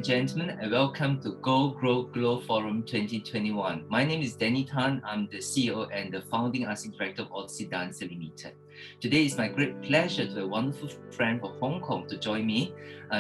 gentlemen, and welcome to Go, Grow, Glow Forum 2021. My name is Danny Tan. I'm the CEO and the founding artistic director of Odyssey Dance Limited. Today is my great pleasure to have a wonderful friend from Hong Kong to join me.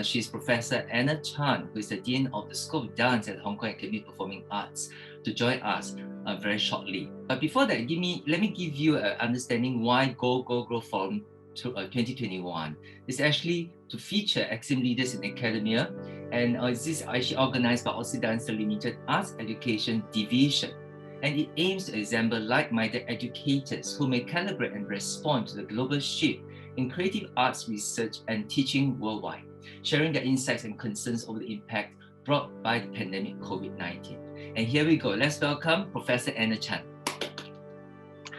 She's Professor Anna Chan, who is the Dean of the School of Dance at Hong Kong Academy of Performing Arts, to join us very shortly. But before that, let me give you an understanding why Go, Grow Forum 2021 is actually to feature excellent leaders in academia, and this is actually organized by Odyssey Dance Limited Arts Education Division, and it aims to assemble like-minded educators who may calibrate and respond to the global shift in creative arts research and teaching worldwide, sharing their insights and concerns over the impact brought by the pandemic COVID-19. And here we go. Let's welcome Professor Anna Chan.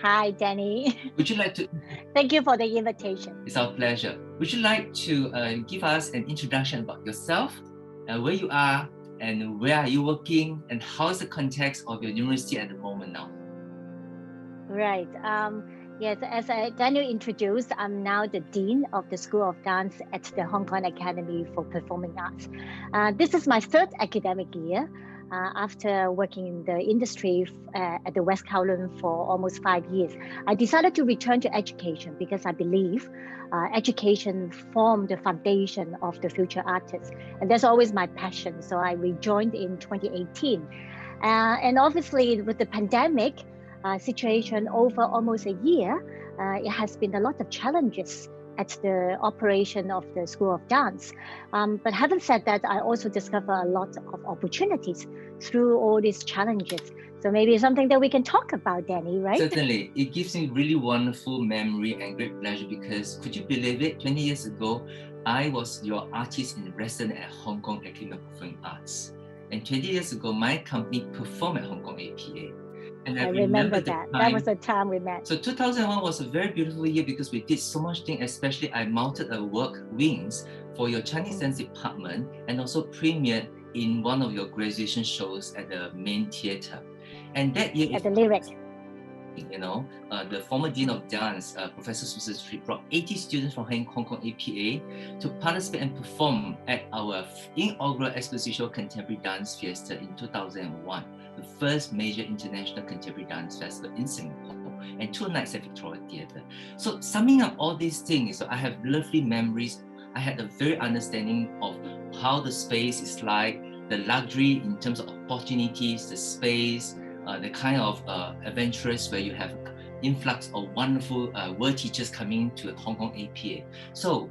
Hi, Danny. Would you like to? Thank you for the invitation. It's our pleasure. Would you like to give us an introduction about yourself, where you are, and where are you working, and how is the context of your university at the moment now? Right. Yes, as Daniel introduced, I'm now the Dean of the School of Dance at the Hong Kong Academy for Performing Arts. This is my third academic year. After working in the industry at the West Kowloon for almost 5 years, I decided to return to education because I believe education forms the foundation of the future artists. And that's always my passion. So I rejoined in 2018. And obviously with the pandemic situation over almost a year, it has been a lot of challenges at the operation of the School of Dance. But having said that, I also discover a lot of opportunities through all these challenges. So maybe it's something that we can talk about, Danny, right? Certainly. It gives me really wonderful memory and great pleasure because, could you believe it, 20 years ago, I was your artist in residence at Hong Kong Academy of Performing Arts. And 20 years ago, my company performed at Hong Kong APA. And I remember that. That was the time we met. So 2001 was a very beautiful year because we did so much things, especially I mounted a work wings for your Chinese dance department and also premiered in one of your graduation shows at the main theater. And that year, at the Lyric, you know, the former Dean of Dance, Professor Susan Street, brought 80 students from Hong Kong APA to participate and perform at our inaugural Exposition Contemporary Dance Fiesta in 2001. The first major international contemporary dance festival in Singapore, and 2 nights at Victoria Theatre. So summing up all these things, so I have lovely memories. I had a very understanding of how the space is like, the luxury in terms of opportunities, the space, the kind of adventurous where you have influx of wonderful world teachers coming to Hong Kong APA. So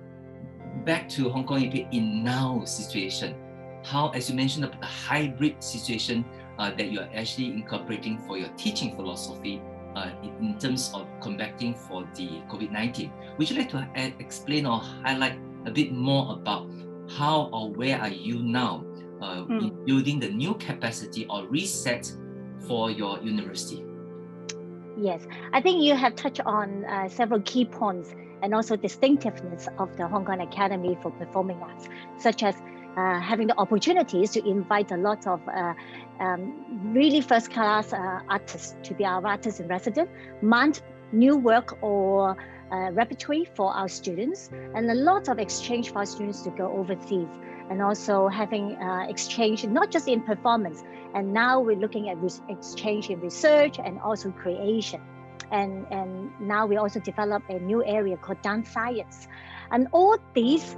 back to Hong Kong APA in now situation, how, as you mentioned, about the hybrid situation that you are actually incorporating for your teaching philosophy in terms of combating for the COVID-19. Would you like to explain or highlight a bit more about how or where are you now in building the new capacity or reset for your university? Yes, I think you have touched on several key points and also distinctiveness of the Hong Kong Academy for Performing Arts, such as having the opportunities to invite a lot of really first-class artists to be our artists in residence, mount new work or repertoire for our students, and a lot of exchange for our students to go overseas, and also having exchange not just in performance, and now we're looking at exchange in research and also creation. And now we also develop a new area called dance science. And all these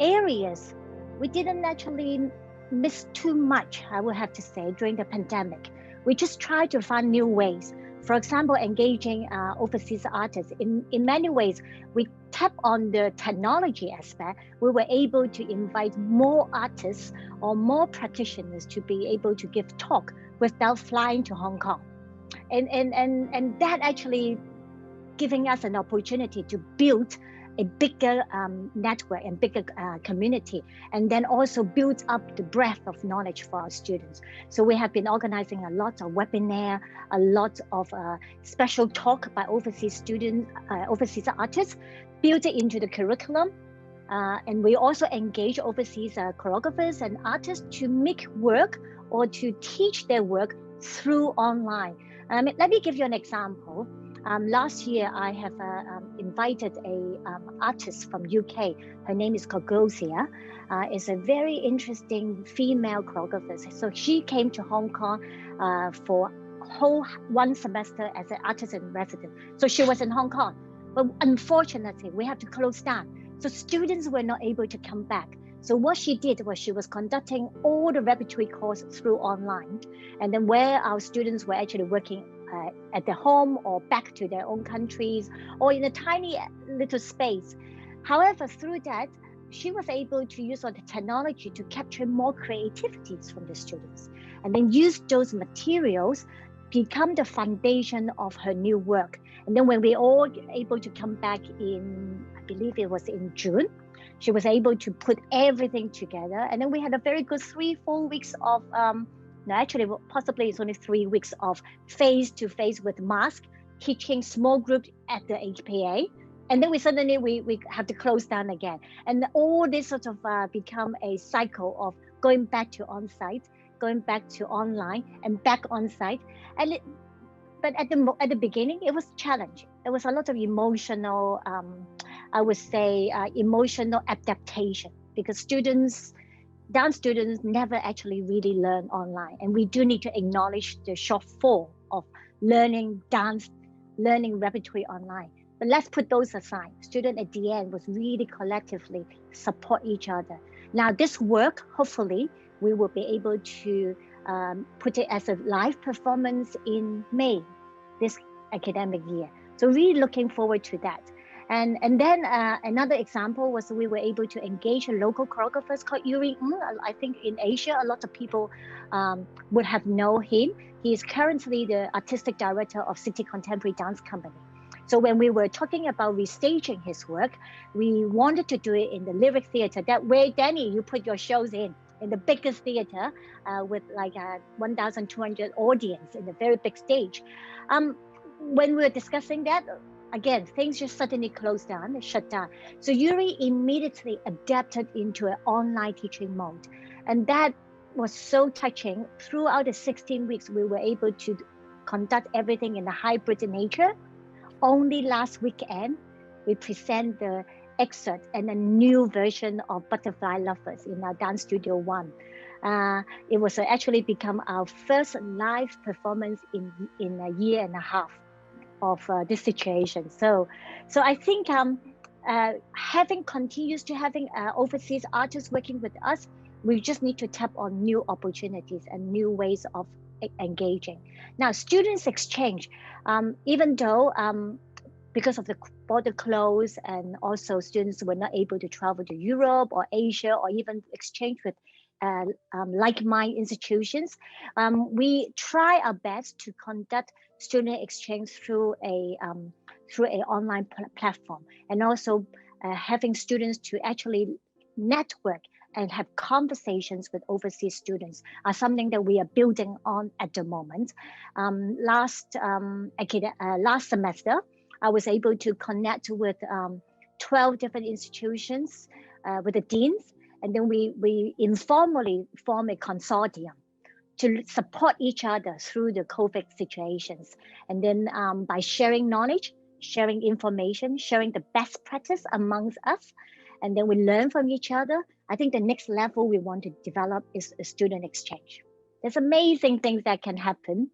areas, we didn't actually miss too much, I would have to say, during the pandemic. We just tried to find new ways. For example, engaging overseas artists. In many ways, we tap on the technology aspect. We were able to invite more artists or more practitioners to be able to give talk without flying to Hong Kong. And that actually giving us an opportunity to build a bigger network and bigger community, and then also build up the breadth of knowledge for our students. So we have been organizing a lot of webinar, a lot of special talk by overseas students, overseas artists, built it into the curriculum. And we also engage overseas choreographers and artists to make work or to teach their work through online. Let me give you an example. Last year, I have invited a artist from UK. Her name is called Gosia. It's a very interesting female choreographer. So she came to Hong Kong for whole one semester as an artist in residence. So she was in Hong Kong, but unfortunately, we have to close down. So students were not able to come back. So what she did was she was conducting all the repertory courses through online, and then where our students were actually working at their home or back to their own countries or in a tiny little space. However, through that, she was able to use all the technology to capture more creativities from the students, and then use those materials become the foundation of her new work. And then when we all able to come back in, I believe it was in June, she was able to put everything together. And then we had a very good 3-4 weeks of, no, actually, possibly it's only 3 weeks of face-to-face with mask, teaching small groups at the HPA. And then we suddenly, we have to close down again. And all this sort of become a cycle of going back to on-site, going back to online, and back on-site. And but at the beginning, it was challenging. There was a lot of emotional, I would say, emotional adaptation, because dance students never actually really learn online. And we do need to acknowledge the shortfall of learning dance, learning repertory online. But let's put those aside. Students at the end was really collectively support each other. Now this work, hopefully, we will be able to put it as a live performance in May this academic year. So really looking forward to that. And then another example was we were able to engage a local choreographer called Yuri. I think in Asia, a lot of people would have known him. He is currently the artistic director of City Contemporary Dance Company. So when we were talking about restaging his work, we wanted to do it in the Lyric Theatre, that way, Danny, you put your shows in the biggest theater with like 1,200 audience in a very big stage. When we were discussing that, again, things just suddenly closed down, shut down. So Yuri immediately adapted into an online teaching mode. And that was so touching. Throughout the 16 weeks, we were able to conduct everything in a hybrid nature. Only last weekend, we present the excerpt and a new version of Butterfly Lovers in our Dance Studio 1. It was actually become our first live performance in a year and a half of this situation. So I think continues to having overseas artists working with us, we just need to tap on new opportunities and new ways of engaging. Now, students exchange, even though because of the border closed and also students were not able to travel to Europe or Asia or even exchange with like-minded institutions, we try our best to conduct student exchange through a online platform, and also having students to actually network and have conversations with overseas students are something that we are building on at the moment. Last semester, I was able to connect with 12 different institutions with the deans, and then we informally form a consortium to support each other through the COVID situations. And then by sharing knowledge, sharing information, sharing the best practice amongst us, and then we learn from each other. I think the next level we want to develop is a student exchange. There's amazing things that can happen.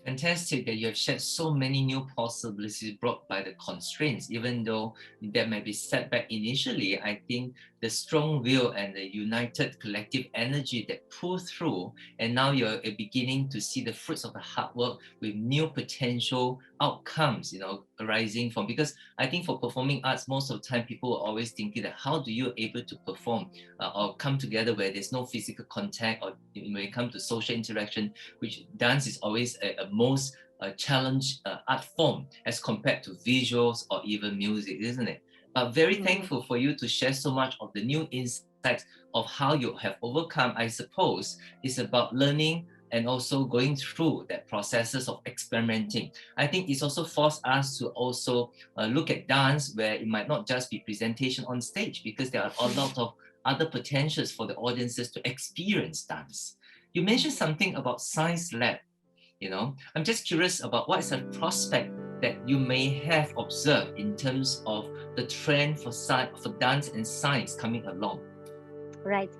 Fantastic that you have shared so many new possibilities brought by the constraints. Even though there may be setback initially, I think the strong will and the united collective energy that pull through, and now you're beginning to see the fruits of the hard work with new potential outcomes, arising from, because I think for performing arts, most of the time people are always thinking that how do you able to perform or come together where there's no physical contact, or when it comes to social interaction, which dance is always a most challenged art form as compared to visuals or even music, isn't it? But very thankful for you to share so much of the new insights of how you have overcome. I suppose it's about learning and also going through that processes of experimenting. I think it's also forced us to also look at dance where it might not just be presentation on stage, because there are a lot of other potentials for the audiences to experience dance. You mentioned something about science lab. I'm just curious about what is a prospect that you may have observed in terms of the trend for dance and science coming along? Right.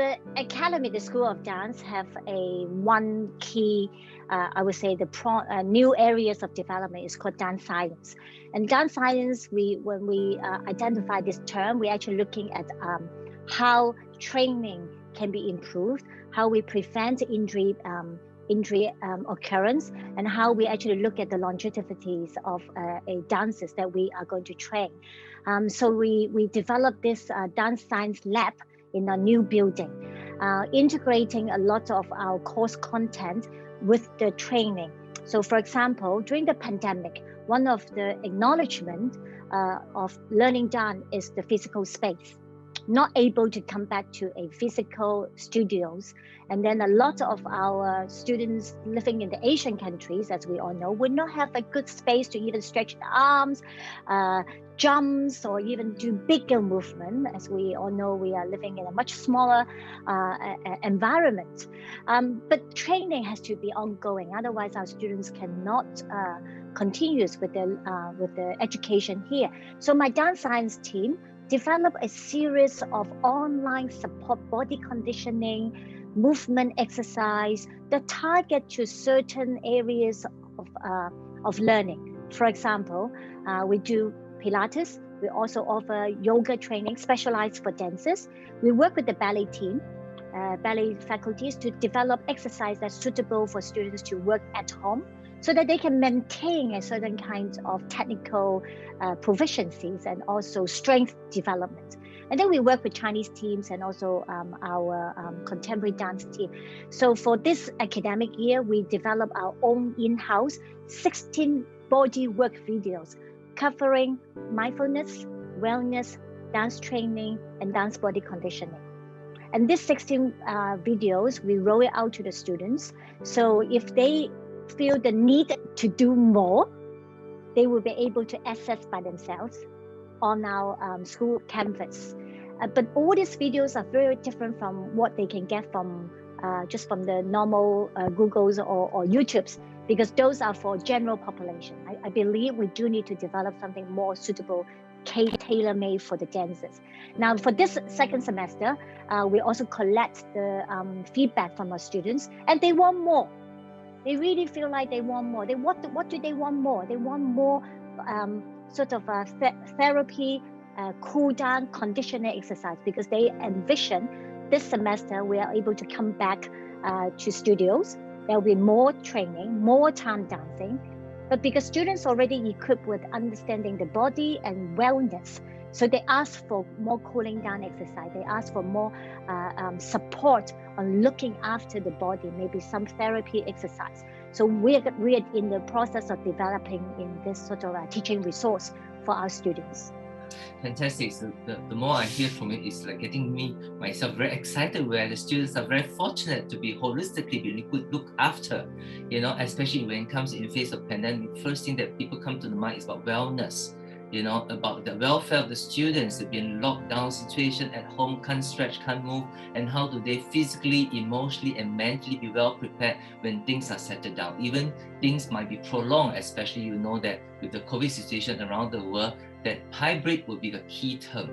The academy, the School of Dance, have one key, I would say, new areas of development is called dance science. And dance science, when we identify this term, we're actually looking at how training can be improved, how we prevent injury occurrence, and how we actually look at the longevities of dances that we are going to train. So we developed this dance science lab in a new building, integrating a lot of our course content with the training. So for example, during the pandemic, one of the acknowledgement of learning dance is the physical space. Not able to come back to a physical studios. And then a lot of our students living in the Asian countries, as we all know, would not have a good space to even stretch the arms, jumps, or even do bigger movement. As we all know, we are living in a much smaller environment. But training has to be ongoing. Otherwise, our students cannot continue with the education here. So my dance science team develop a series of online support body conditioning, movement exercise that target to certain areas of learning. For example, we do Pilates. We also offer yoga training specialized for dancers. We work with the ballet team, ballet faculties to develop exercise that's suitable for students to work at home, so that they can maintain a certain kind of technical proficiencies and also strength development. And then we work with Chinese teams and also our contemporary dance team. So for this academic year, we develop our own in-house 16 body work videos covering mindfulness, wellness, dance training, and dance body conditioning. And these 16 videos, we roll it out to the students. So if they feel the need to do more, they will be able to access by themselves on our school campus. But all these videos are very different from what they can get from just from the normal Googles or YouTubes, because those are for general population. I believe we do need to develop something more suitable, tailor-made for the dancers. Now, for this second semester, we also collect the feedback from our students, and they want more. They really feel like they want more. What do they want more? They want more sort of therapy, cool down, conditioning exercise, because they envision this semester we are able to come back to studios. There will be more training, more time dancing. But because students already equipped with understanding the body and wellness, so they ask for more cooling down exercise. They ask for more support on looking after the body, maybe some therapy exercise. So we're in the process of developing in this sort of teaching resource for our students. Fantastic. So the more I hear from it, it's like getting myself very excited, where the students are very fortunate to be holistically looked after, especially when it comes in face of pandemic. First thing that people come to the mind is about wellness, about the welfare of the students. They've been in lockdown situation at home, can't stretch, can't move, and how do they physically, emotionally, and mentally be well prepared when things are settled down. Even things might be prolonged, especially that with the COVID situation around the world, that hybrid will be the key term.